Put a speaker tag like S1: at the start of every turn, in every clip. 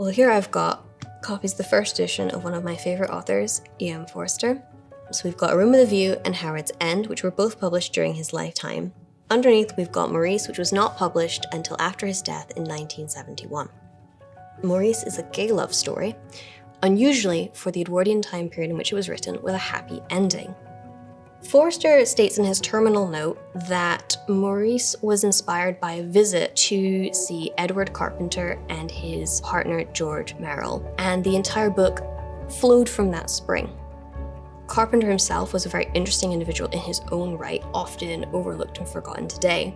S1: Well, here I've got copies of the first edition of one of my favourite authors, E.M. Forster. So we've got A Room with a View and Howard's End, which were both published during his lifetime. Underneath, we've got Maurice, which was not published until after his death in 1971. Maurice is a gay love story, unusually for the Edwardian time period in which it was written, with a happy ending. Forster states in his terminal note that Maurice was inspired by a visit to see Edward Carpenter and his partner George Merrill, and the entire book flowed from that spring. Carpenter himself was a very interesting individual in his own right, often overlooked and forgotten today.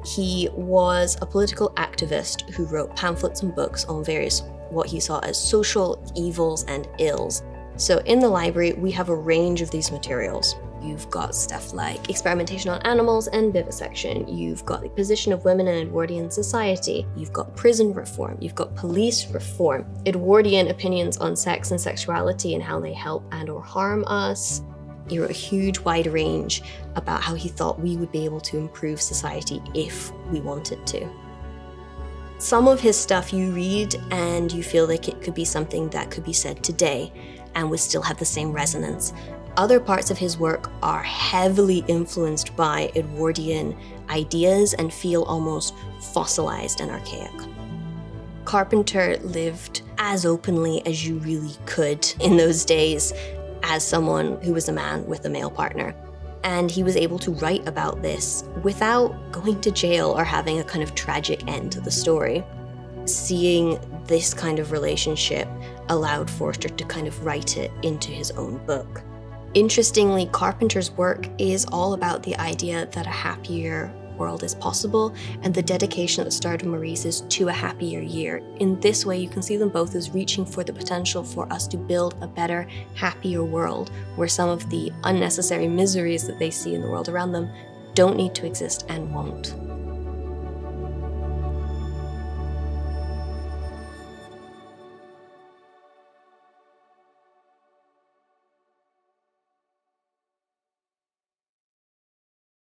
S1: He was a political activist who wrote pamphlets and books on various what he saw as social evils and ills. So in the library, we have a range of these materials. You've got stuff like experimentation on animals and vivisection. You've got the position of women in Edwardian society. You've got prison reform. You've got police reform. Edwardian opinions on sex and sexuality and how they help and or harm us. He wrote a huge wide range about how he thought we would be able to improve society if we wanted to. Some of his stuff you read and you feel like it could be something that could be said today and would still have the same resonance. Other parts of his work are heavily influenced by Edwardian ideas and feel almost fossilized and archaic. Carpenter lived as openly as you really could in those days as someone who was a man with a male partner. And he was able to write about this without going to jail or having a kind of tragic end to the story. Seeing this kind of relationship allowed Forster to kind of write it into his own book. Interestingly, Carpenter's work is all about the idea that a happier world is possible and the dedication at the start of Maurice is to a happier year. In this way, you can see them both as reaching for the potential for us to build a better, happier world where some of the unnecessary miseries that they see in the world around them don't need to exist and won't.